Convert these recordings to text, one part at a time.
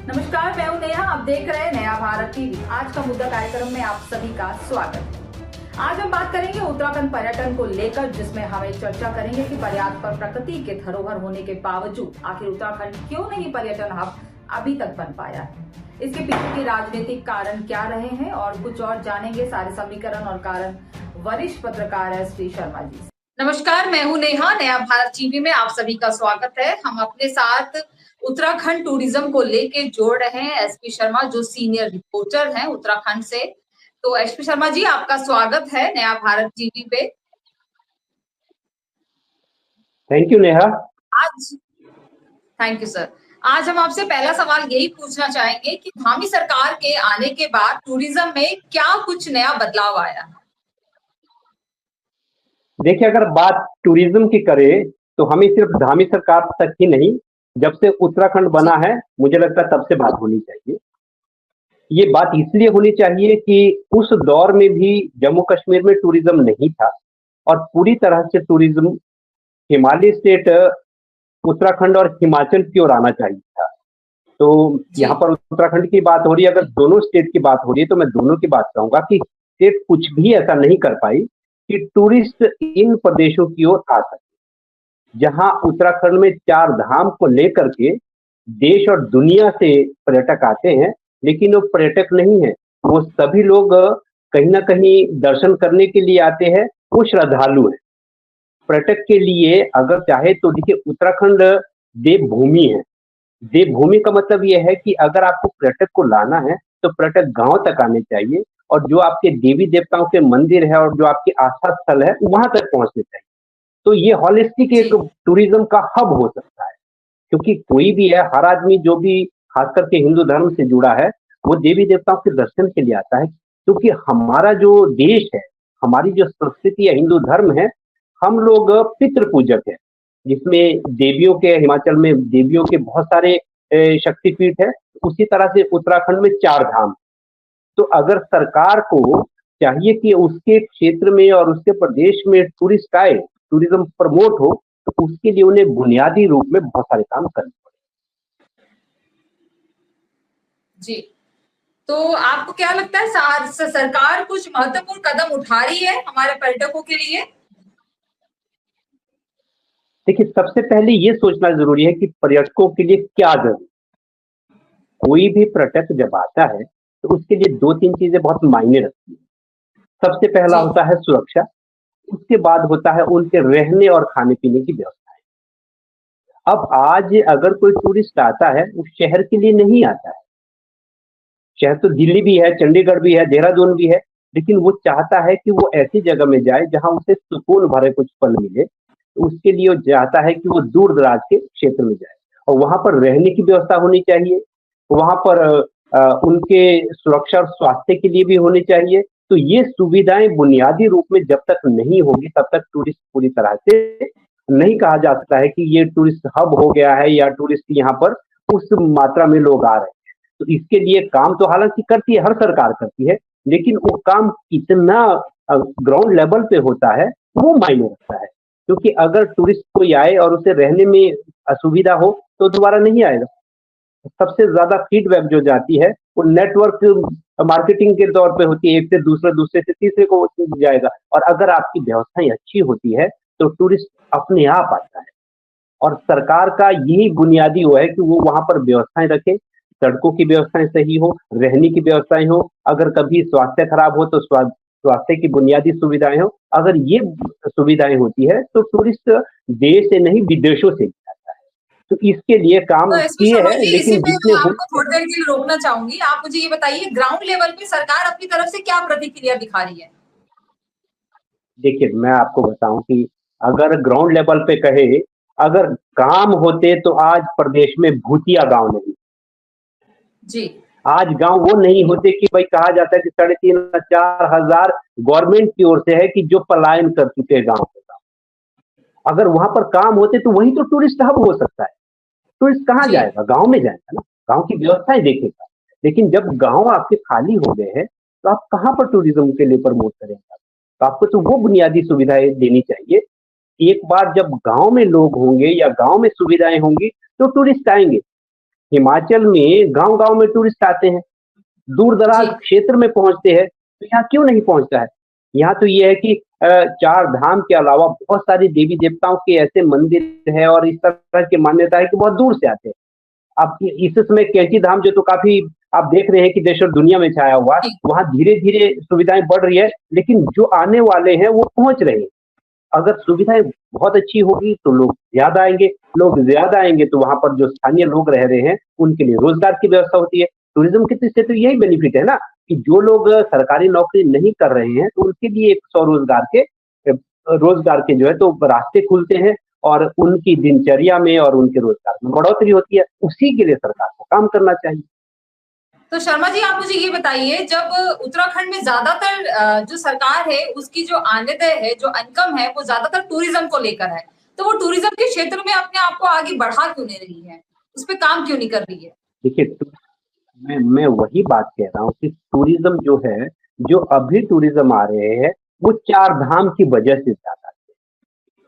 नमस्कार, मैं हूं नेहा। आप देख रहे हैं नया भारत टीवी। आज का मुद्दा कार्यक्रम में आप सभी का स्वागत है। आज हम बात करेंगे उत्तराखंड पर्यटन को लेकर, जिसमें हमें चर्चा करेंगे कि पर्याप्त पर प्रकृति के धरोहर होने के बावजूद आखिर उत्तराखंड क्यों नहीं पर्यटन हब अभी तक बन पाया है। इसके पीछे के राजनीतिक कारण क्या रहे हैं और कुछ और जानेंगे सारे समीकरण और कारण वरिष्ठ पत्रकार एसपी शर्मा जी से। नमस्कार, मैं हूं नेहा। नया भारत टीवी में आप सभी का स्वागत है। हम अपने साथ उत्तराखंड टूरिज्म को लेके जोड़ रहे हैं एसपी शर्मा, जो सीनियर रिपोर्टर हैं उत्तराखंड से। तो एसपी शर्मा जी, आपका स्वागत है नया भारत टीवी पे। Thank you Neha. आज थैंक यू सर। आज हम आपसे पहला सवाल यही पूछना चाहेंगे कि धामी सरकार के आने के बाद टूरिज्म में क्या कुछ नया बदलाव आया? देखिए, अगर बात टूरिज्म की करें तो हमें सिर्फ धामी सरकार तक ही नहीं, जब से उत्तराखंड बना है मुझे लगता है तब से बात होनी चाहिए। ये बात इसलिए होनी चाहिए कि उस दौर में भी जम्मू कश्मीर में टूरिज्म नहीं था और पूरी तरह से टूरिज्म हिमालय स्टेट उत्तराखंड और हिमाचल की ओर आना चाहिए था। तो यहाँ पर उत्तराखंड की बात हो रही है, अगर दोनों स्टेट की बात हो रही है तो मैं दोनों की बात कहूंगा कि स्टेट कुछ भी ऐसा नहीं कर पाई कि टूरिस्ट इन प्रदेशों की ओर आ सके। जहां उत्तराखंड में चार धाम को लेकर के देश और दुनिया से पर्यटक आते हैं, लेकिन वो पर्यटक नहीं है, वो सभी लोग कहीं ना कहीं दर्शन करने के लिए आते हैं, वो श्रद्धालु है। पर्यटक के लिए अगर चाहे तो देखिए, उत्तराखंड देवभूमि है। देवभूमि का मतलब यह है कि अगर आपको पर्यटक को लाना है तो पर्यटक गांव तक आने चाहिए और जो आपके देवी देवताओं के मंदिर है और जो आपके आस्था स्थल है वहां तक पहुंचने चाहिए। तो ये हॉलिस्टिक एक टूरिज्म का हब हो सकता है, क्योंकि कोई भी है, हर आदमी जो भी खास करके हिंदू धर्म से जुड़ा है वो देवी देवताओं के दर्शन के लिए आता है। क्योंकि हमारा जो देश है, हमारी जो संस्कृति है, हिंदू धर्म है, हम लोग पितृ पूजक है, जिसमें देवियों के, हिमाचल में देवियों के बहुत सारे शक्तिपीठ है। उसी तरह से उत्तराखंड में चार धाम। तो अगर सरकार को चाहिए कि उसके क्षेत्र में और उसके प्रदेश में टूरिस्ट आए, टूरिज्म प्रमोट हो, तो उसके लिए उन्हें बुनियादी रूप में बहुत सारे काम करने पड़े। जी, तो आपको क्या लगता है सरकार कुछ महत्वपूर्ण कदम उठा रही है हमारे पर्यटकों के लिए? देखिए, सबसे पहले ये सोचना जरूरी है कि पर्यटकों के लिए क्या जरूरी है। कोई भी पर्यटक जब आता है तो उसके लिए दो तीन चीजें बहुत मायने रखती है। सबसे पहला होता है सुरक्षा, उसके बाद होता है उनके रहने और खाने पीने की व्यवस्थाएं। अब आज अगर कोई टूरिस्ट आता है, वो शहर के लिए नहीं आता है। शहर तो दिल्ली भी है, चंडीगढ़ भी है, देहरादून भी है, लेकिन वो चाहता है कि वो ऐसी जगह में जाए जहां उसे सुकून भरे कुछ पल मिले। तो उसके लिए वो चाहता है कि वो दूर दराज के क्षेत्र में जाए और वहां पर रहने की व्यवस्था होनी चाहिए। वहां पर उनके सुरक्षा और स्वास्थ्य के लिए भी होनी चाहिए। तो ये सुविधाएं बुनियादी रूप में जब तक नहीं होगी तब तक टूरिस्ट पूरी तरह से नहीं कहा जा सकता है कि ये टूरिस्ट हब हो गया है या टूरिस्ट यहाँ पर उस मात्रा में लोग आ रहे हैं। तो इसके लिए काम तो हालांकि करती है, हर सरकार करती है, लेकिन वो काम कितना ग्राउंड लेवल पे होता है वो मायने रखता है। क्योंकि अगर टूरिस्ट कोई आए और उसे रहने में असुविधा हो तो दोबारा नहीं आएगा। सबसे ज्यादा फीडबैक जो जाती है वो नेटवर्क मार्केटिंग के तौर पे होती है, एक से दूसरे, दूसरे से तीसरे को जाएगा। और अगर आपकी व्यवस्थाएं अच्छी होती है तो टूरिस्ट अपने आप आता है। और सरकार का यही बुनियादी वो है कि वो वहां पर व्यवस्थाएं रखे, सड़कों की व्यवस्थाएं सही हो, रहने की व्यवस्थाएं हो, अगर कभी स्वास्थ्य खराब हो तो स्वास्थ्य की बुनियादी सुविधाएं हो। अगर ये सुविधाएं होती है तो टूरिस्ट देश से नहीं विदेशों से भी आता है। तो इसके लिए काम तो एसपी किए शर्मा हैं, जी, इसी लेकिन पे जितने मैं हो। आपको थोड़ी देर के लिए रोकना चाहूंगी। आप मुझे ये बताइए, ग्राउंड लेवल पे सरकार अपनी तरफ से क्या प्रतिक्रिया दिखा रही है? देखिए, मैं आपको बताऊं कि अगर ग्राउंड लेवल पे कहे, अगर काम होते तो आज प्रदेश में भूतिया गांव नहीं। जी, आज गांव वो नहीं होते कि भाई कहा जाता है कि 3,500-4,000 गवर्नमेंट की ओर से है कि जो पलायन कर चुके हैं गांव से। अगर वहां पर काम होते तो वही तो टूरिस्ट हब हो सकता है। टूरिस्ट कहाँ जी, जाएगा? गांव में जाएगा ना, गांव की व्यवस्थाएं देखेगा। लेकिन जब गांव आपके खाली हो गए हैं तो आप कहाँ पर टूरिज्म के लिए प्रमोट करेंगे? तो आपको तो वो बुनियादी सुविधाएं देनी चाहिए। एक बार जब गांव में लोग होंगे या गांव में सुविधाएं होंगी तो टूरिस्ट आएंगे। हिमाचल में गांव-गांव में टूरिस्ट आते हैं, दूर-दराज जी। क्षेत्र में पहुँचते हैं, तो यहाँ क्यों नहीं पहुँचता है? यहाँ तो ये है कि चार धाम के अलावा बहुत सारी देवी-देवताओं के ऐसे मंदिर हैं और इस तरह की मान्यता है कि बहुत दूर से आते हैं। अब इस समय कैंची धाम जो तो काफ़ी आप देख रहे हैं कि देश और दुनिया में छाया हुआ है, जी। वहाँ धीरे-धीरे सुविधाएँ बढ़ रही है, लेकिन जो आने वाले हैं वो पहुँच रहे हैं। अगर सुविधाएँ बहुत अच्छी होगी तो लोग ज़्यादा आएँगे तो वहाँ पर जो स्थानीय लोग रह रहे हैं, उनके लिए रोज़गार की व्यवस्था होती है। टूरिज़्म के से तो यही बेनिफिट है ना कि जो लोग सरकारी नौकरी नहीं कर रहे हैं, तो उनके लिए एक रोज़गार के जो है तो रास्ते खुलते हैं और उनकी दिनचर्या में और उनके रोज़गार में बढ़ोतरी होती है। उसी के लिए सरकार को काम करना चाहिए। तो शर्मा जी, आप मुझे ये बताइए, जब उत्तराखंड में ज़्यादातर जो सरकार है उसकी जो आमदनी है, जो इनकम है, वो ज़्यादातर टूरिज़्म को लेकर है। तो वो टूरिज़्म के क्षेत्र में अपने आप को आगे बढ़ा क्यों नहीं रही है? उस पे काम क्यों नहीं कर रही है? देखिए, मैं वही बात कह रहा हूँ कि टूरिज़्म जो है, जो अभी टूरिज़्म आ रहे हैं, वो चार धाम की वजह से ज़्यादा है।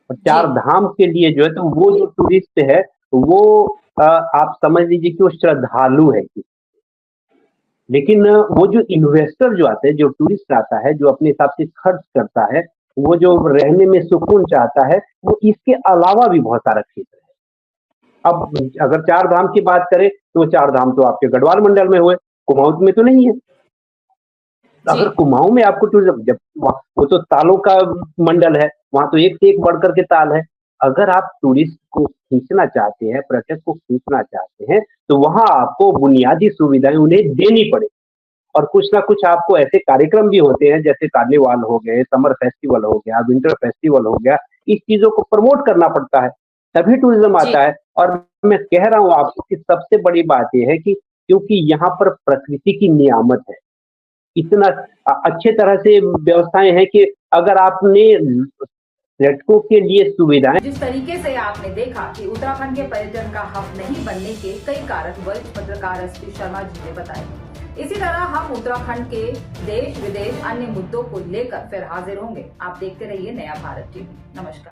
और जी। चार धाम के लिए जो है तो वो जो टूरिस्ट है, वो आप समझ लीजिए कि वो श्रद्धालु है। लेकिन वो जो इन्वेस्टर जो आते हैं, जो टूरिस्ट आता है, जो अपने हिसाब से खर्च करता है, वो जो रहने में सुकून चाहता है, वो इसके अलावा भी बहुत सारा क्षेत्र है। अब अगर चार धाम की बात करें, तो चार धाम तो आपके गढ़वाल मंडल में हुए, कुमाऊँ में तो नहीं है। जी। अगर कुमाऊँ में आपको टूरिज़्म जब वहाँ वो तो तालों का मंडल है, वहाँ तो एक से एक बढ़ कर के ताल है। अगर आप टूरिस्ट को खींचना चाहते हैं, पर्यटक को खींचना चाहते हैं, तो वहाँ आपको बुनियादी सुविधाएँ उन्हें देनी पड़ेगी। और कुछ ना कुछ आपको ऐसे कार्यक्रम भी होते हैं जैसे कार्निवाल हो गए, समर फेस्टिवल हो गया, विंटर फेस्टिवल हो गया, इस चीज़ों को प्रमोट करना पड़ता है, तभी टूरिज़्म जी। आता है। और मैं कह रहा हूँ आपको कि सबसे बड़ी बात ये है कि क्योंकि यहाँ पर प्रकृति की नियामत है, इतना अच्छे तरह से व्यवस्थाएँ हैं कि अगर आपने पर्यटकों के लिए सुविधाएँ जिस तरीके से आपने देखा कि उत्तराखंड के पर्यटन का हब नहीं बनने के कई कारण वरिष्ठ पत्रकार एसपी शर्मा जी ने बताए। इसी तरह हम उत्तराखंड के देश विदेश अन्य मुद्दों को लेकर फिर हाजिर होंगे। आप देखते रहिए नया भारत टीवी। नमस्कार।